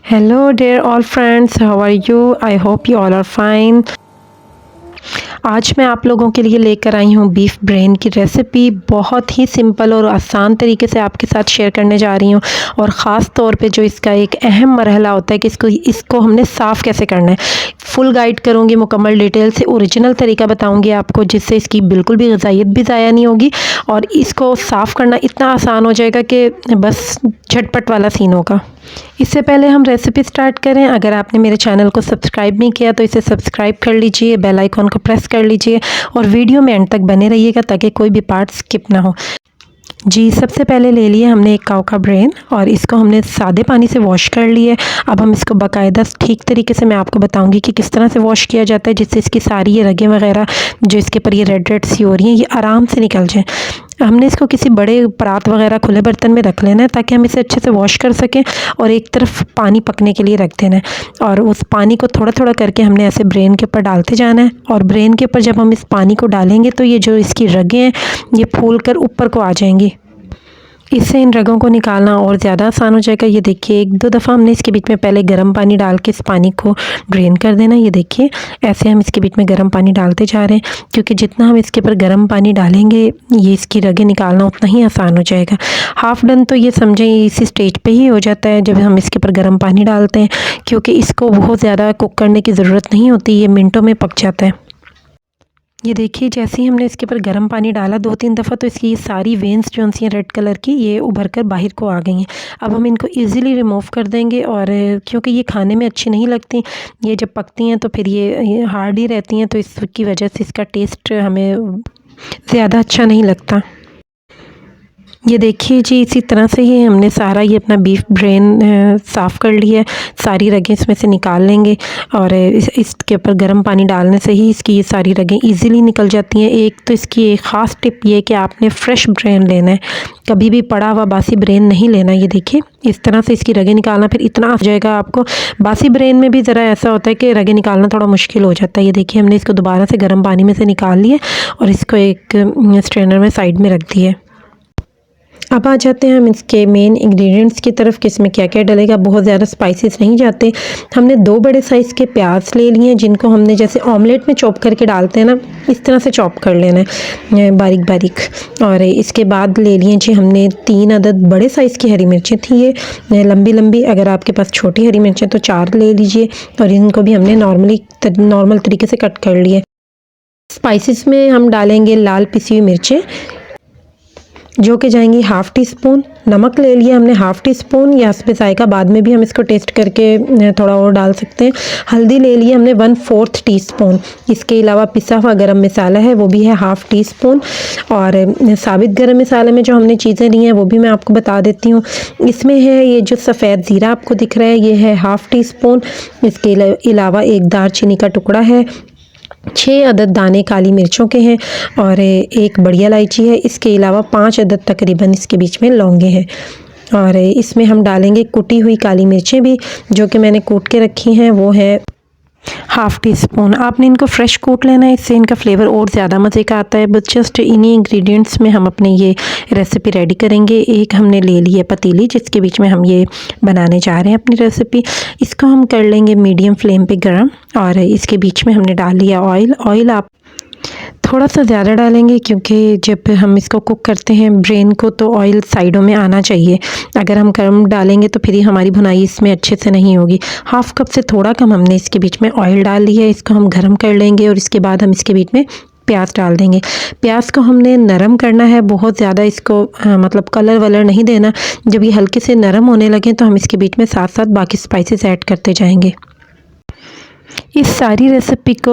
Hello dear all friends, how are you? I hope you all are fine. आज मैं आप लोगों के लिए लेकर आई हूँ बीफ ब्रेन की रेसिपी। बहुत ही सिंपल और आसान तरीके से आपके साथ शेयर करने जा रही हूँ। और ख़ास तौर पे जो इसका एक अहम मरहला होता है कि इसको हमने साफ़ कैसे करना है, फुल गाइड करूँगी, मुकम्मल डिटेल से ओरिजिनल तरीका बताऊँगी आपको, जिससे इसकी बिल्कुल भी ग़िज़ाइयत भी ज़ाया नहीं होगी और इसको साफ़ करना इतना आसान हो जाएगा कि बस झटपट वाला सीन होगा। इससे पहले हम रेसिपी स्टार्ट करें, अगर आपने मेरे चैनल को सब्सक्राइब नहीं किया तो इसे सब्सक्राइब कर लीजिए, बेल आइकॉन को प्रेस कर लीजिए और वीडियो में एंड तक बने रहिएगा ताकि कोई भी पार्ट स्किप ना हो। जी, सबसे पहले ले लिए हमने एक काऊ का ब्रेन और इसको हमने सादे पानी से वॉश कर लिए। अब हम इसको बाकायदा ठीक तरीके से मैं आपको बताऊंगी कि किस तरह से वॉश किया जाता है, जिससे इसकी सारी ये रगें वगैरह जो इसके ऊपर ये रेड रेड सी हो रही हैं ये आराम से निकल जाएँ। हमने इसको किसी बड़े परात वगैरह खुले बर्तन में रख लेना है ताकि हम इसे अच्छे से वॉश कर सकें और एक तरफ पानी पकने के लिए रख देना है और उस पानी को थोड़ा थोड़ा करके हमने ऐसे ब्रेन के ऊपर डालते जाना है। और ब्रेन के ऊपर जब हम इस पानी को डालेंगे तो ये जो इसकी रगें हैं ये फूल कर ऊपर को आ जाएंगी। इससे इन रगों को निकालना और ज़्यादा आसान हो जाएगा। ये देखिए, एक दो दफ़ा हमने इसके बीच में पहले गर्म पानी डाल के इस पानी को ड्रेन कर देना। ये देखिए, ऐसे हम इसके बीच में गर्म पानी डालते जा रहे हैं क्योंकि जितना हम इसके ऊपर गर्म पानी डालेंगे ये इसकी रगें निकालना उतना ही आसान हो जाएगा। हाफ़ डन तो ये समझें इसी स्टेज पे ही हो जाता है जब हम इसके ऊपर गर्म पानी डालते हैं, क्योंकि इसको बहुत ज़्यादा कुक करने की ज़रूरत नहीं होती, ये मिनटों में पक जाता है। ये देखिए, जैसे ही हमने इसके ऊपर गर्म पानी डाला 2-3 दफ़ा तो इसकी ये सारी वेन्स जो सी हैं रेड कलर की ये उभर कर बाहर को आ गई हैं। अब हम इनको इजीली रिमूव कर देंगे और क्योंकि ये खाने में अच्छी नहीं लगती, ये जब पकती हैं तो फिर ये हार्ड ही रहती हैं, तो इसकी वजह से इसका टेस्ट हमें ज़्यादा अच्छा नहीं लगता। ये देखिए जी, इसी तरह से ही हमने सारा ये अपना बीफ ब्रेन साफ़ कर लिया है। सारी रगें इसमें से निकाल लेंगे और इसके ऊपर गर्म पानी डालने से ही इसकी ये सारी रगें इजीली निकल जाती हैं। एक तो इसकी एक ख़ास टिप ये है कि आपने फ्रेश ब्रेन लेना है, कभी भी पड़ा हुआ बासी ब्रेन नहीं लेना। ये देखिए, इस तरह से इसकी रगें निकालना फिर इतना आ जाएगा आपको। बासी ब्रेन में भी ज़रा ऐसा होता है कि रगें निकालना थोड़ा मुश्किल हो जाता है। ये देखिए, हमने इसको दोबारा से गर्म पानी में से निकाल लिया और इसको एक स्ट्रेनर में साइड में रख दिए। अब आ जाते हैं हम इसके मेन इंग्रेडिएंट्स की तरफ कि इसमें क्या क्या डलेगा। बहुत ज़्यादा स्पाइसेस नहीं जाते। हमने 2 बड़े साइज़ के प्याज ले लिए हैं जिनको हमने जैसे ऑमलेट में चॉप करके डालते हैं ना, इस तरह से चॉप कर लेना है बारीक बारीक। और इसके बाद ले लिए जी हमने 3 अदद बड़े साइज़ की हरी मिर्चें थी, ये लंबी लंबी। अगर आपके पास छोटी हरी मिर्चें तो 4 ले लीजिए और इनको भी हमने नॉर्मल तरीके से कट कर लिए। स्पाइसेस में हम डालेंगे लाल पिसी हुई मिर्चें जो कि जाएंगी हाफ़ टी स्पून। नमक ले लिया हमने हाफ़ टी स्पून, या हस्बे ज़ायक़ा बाद में भी हम इसको टेस्ट करके थोड़ा और डाल सकते हैं। हल्दी ले लिया हमने 1/4 टी स्पून। इसके अलावा पिसा हुआ गरम मसाला है वो भी है हाफ़ टी स्पून। और साबित गरम मसाले में जो हमने चीज़ें ली हैं वो भी मैं आपको बता देती हूँ। इसमें है ये जो सफ़ेद ज़ीरा आपको दिख रहा है ये है हाफ़ टी स्पून। इसके अलावा एक दालचीनी का टुकड़ा है, 6 अदद दाने काली मिर्चों के हैं और एक बड़ी इलायची है। इसके अलावा 5 अदद तकरीबन इसके बीच में लौंगे हैं। और इसमें हम डालेंगे कुटी हुई काली मिर्चें भी जो कि मैंने कूट के रखी हैं, वो है हाफ़ टी स्पून। आपने इनको फ्रेश कूट लेना है, इससे इनका फ्लेवर और ज़्यादा मज़े का आता है। बस जस्ट इन्हीं इंग्रेडिएंट्स में हम अपने ये रेसिपी रेडी करेंगे। एक हमने ले ली है पतीली जिसके बीच में हम ये बनाने जा रहे हैं अपनी रेसिपी। इसको हम कर लेंगे मीडियम फ्लेम पे गरम और इसके बीच में हमने डाल लिया ऑयल। ऑयल आप थोड़ा सा ज़्यादा डालेंगे क्योंकि जब हम इसको कुक करते हैं ब्रेन को तो ऑयल साइडों में आना चाहिए। अगर हम कम डालेंगे तो फिर ही हमारी भुनाई इसमें अच्छे से नहीं होगी। हाफ़ कप से थोड़ा कम हमने इसके बीच में ऑयल डाल लिया है। इसको हम गर्म कर लेंगे और इसके बाद हम इसके बीच में प्याज डाल देंगे। प्याज को हमने नरम करना है, बहुत ज़्यादा इसको मतलब कलर वलर नहीं देना। जब ये हल्के से नरम होने लगे तो हम इसके बीच में साथ साथ बाकी स्पाइसेस ऐड करते जाएंगे। इस सारी रेसिपी को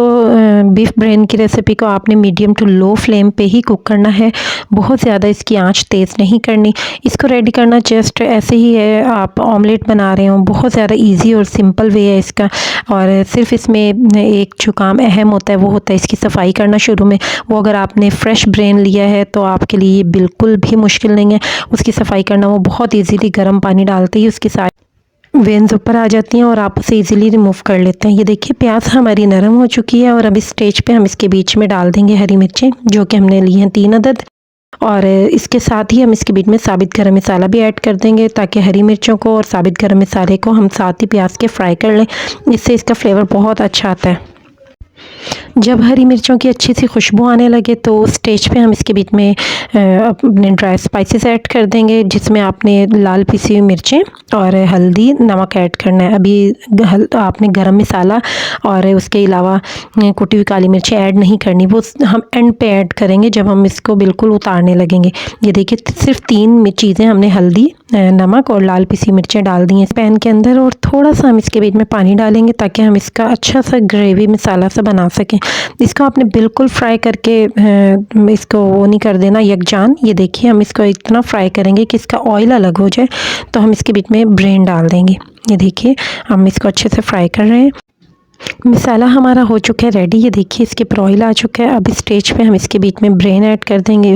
बीफ ब्रेन की रेसिपी को आपने मीडियम टू लो फ्लेम पे ही कुक करना है, बहुत ज़्यादा इसकी आंच तेज़ नहीं करनी। इसको रेडी करना जस्ट ऐसे ही है, आप ऑमलेट बना रहे हो, बहुत ज़्यादा इजी और सिंपल वे है इसका। और सिर्फ इसमें एक जो काम अहम होता है वो होता है इसकी सफाई करना शुरू में। वो अगर आपने फ्रेश ब्रेन लिया है तो आपके लिए ये बिल्कुल भी मुश्किल नहीं है उसकी सफाई करना। वो बहुत ईजीली गर्म पानी डालते ही उसकी सारी वेन्स ऊपर आ जाती हैं और आप उसे इजीली रिमूव कर लेते हैं। ये देखिए, प्याज हमारी नरम हो चुकी है और अब इस स्टेज पे हम इसके बीच में डाल देंगे हरी मिर्चें जो कि हमने ली हैं 3 अदद। और इसके साथ ही हम इसके बीच में साबित गरम मसाला भी ऐड कर देंगे, ताकि हरी मिर्चों को और साबित गरम मसाले को हम साथ ही प्याज के फ्राई कर लें। इससे इसका फ्लेवर बहुत अच्छा आता है। जब हरी मिर्चों की अच्छी सी खुशबू आने लगे तो स्टेज पे हम इसके बीच में अपने ड्राई स्पाइसेस ऐड कर देंगे, जिसमें आपने लाल पिसी हुई मिर्चें और हल्दी, नमक ऐड करना है। अभी आपने गरम मसाला और उसके अलावा कुटी हुई काली मिर्चें ऐड नहीं करनी, वो हम एंड पे ऐड करेंगे जब हम इसको बिल्कुल उतारने लगेंगे। ये देखिए सिर्फ 3 चीज़ें हमने हल्दी, नमक और लाल पिसी मिर्चें डाल दी हैं इस पैन के अंदर, और थोड़ा सा हम इसके बीच में पानी डालेंगे ताकि हम इसका अच्छा सा ग्रेवी मसाला सा बना सकें। इसको आपने बिल्कुल फ्राई करके इसको वो नहीं कर देना यकजान। ये देखिए हम इसको इतना फ्राई करेंगे कि इसका ऑयल अलग हो जाए, तो हम इसके बीच में ब्रेन डाल देंगे। ये देखिए हम इसको अच्छे से फ्राई कर रहे हैं। मसाला हमारा हो चुका है रेडी। ये देखिए इसके ऊपर ऑयल आ चुका है। अब स्टेज पे हम इसके बीच में ब्रेन ऐड कर देंगे।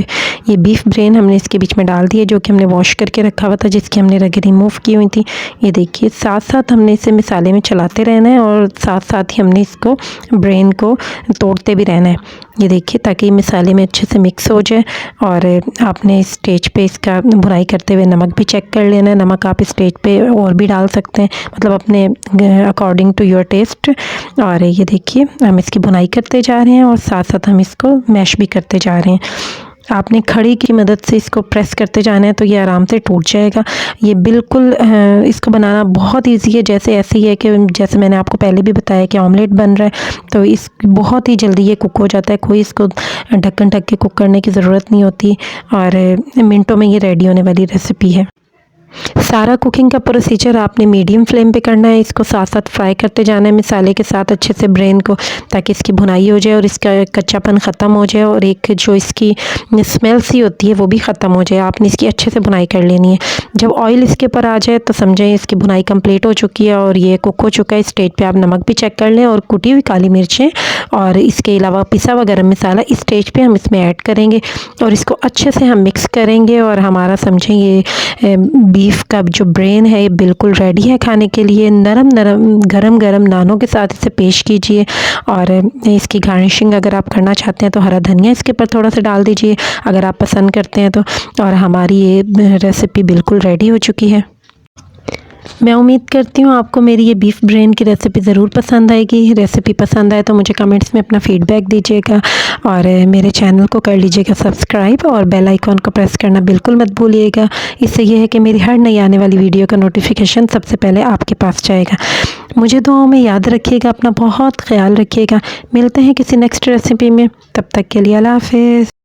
ये बीफ ब्रेन हमने इसके बीच में डाल दिया, जो कि हमने वॉश करके रखा हुआ था, जिसकी हमने रगें रिमूव की हुई थी। ये देखिए साथ साथ हमने इसे मसाले में चलाते रहना है और साथ साथ ही हमने इसको ब्रेन को तोड़ते भी रहना है। ये देखिए ताकि मसाले में अच्छे से मिक्स हो जाए। और आपने स्टेज पे इसका भुनाई करते हुए नमक भी चेक कर लेना है। नमक आप स्टेज पे और भी डाल सकते हैं, मतलब अपने अकॉर्डिंग टू योर टेस्ट। और ये देखिए हम इसकी भुनाई करते जा रहे हैं और साथ साथ हम इसको मैश भी करते जा रहे हैं। आपने खड़ी की मदद से इसको प्रेस करते जाना है तो ये आराम से टूट जाएगा। ये बिल्कुल इसको बनाना बहुत इजी है। जैसे ऐसे ही है कि जैसे मैंने आपको पहले भी बताया कि ऑमलेट बन रहा है, तो इस बहुत ही जल्दी ये कुक हो जाता है। कोई इसको ढक्कन ढक के कुक करने की ज़रूरत नहीं होती और मिनटों में ये रेडी होने वाली रेसिपी है। सारा कुकिंग का प्रोसीजर आपने मीडियम फ्लेम पे करना है। इसको साथ साथ फ्राई करते जाना है मसाले के साथ अच्छे से ब्रेन को, ताकि इसकी भुनाई हो जाए और इसका कच्चापन ख़त्म हो जाए और एक जो इसकी स्मेल सी होती है वो भी ख़त्म हो जाए। आपने इसकी अच्छे से भुनाई कर लेनी है। जब ऑयल इसके ऊपर आ जाए तो समझें इसकी भुनाई कंप्लीट हो चुकी है और ये कुक हो चुका है। स्टेज पर आप नमक भी चेक कर लें और कुटी हुई काली मिर्चें और इसके अलावा पिसा हुआ गरम मसाला इस स्टेज पर हम इसमें ऐड करेंगे और इसको अच्छे से हम मिक्स करेंगे। और हमारा समझें ये बीफ का जो ब्रेन है ये बिल्कुल रेडी है खाने के लिए। नरम नरम गरम गरम नानों के साथ इसे पेश कीजिए। और इसकी गार्निशिंग अगर आप करना चाहते हैं तो हरा धनिया इसके ऊपर थोड़ा सा डाल दीजिए, अगर आप पसंद करते हैं तो। और हमारी ये रेसिपी बिल्कुल रेडी हो चुकी है। मैं उम्मीद करती हूँ आपको मेरी ये बीफ ब्रेन की रेसिपी ज़रूर पसंद आएगी। रेसिपी पसंद आए तो मुझे कमेंट्स में अपना फ़ीडबैक दीजिएगा और मेरे चैनल को कर लीजिएगा सब्सक्राइब और बेल आइकॉन को प्रेस करना बिल्कुल मत भूलिएगा। इससे ये है कि मेरी हर नई आने वाली वीडियो का नोटिफिकेशन सबसे पहले आपके पास जाएगा। मुझे दुआओं में याद रखिएगा, अपना बहुत ख्याल रखिएगा। मिलते हैं किसी नेक्स्ट रेसिपी में, तब तक के लिए अल्लाह हाफ़िज़।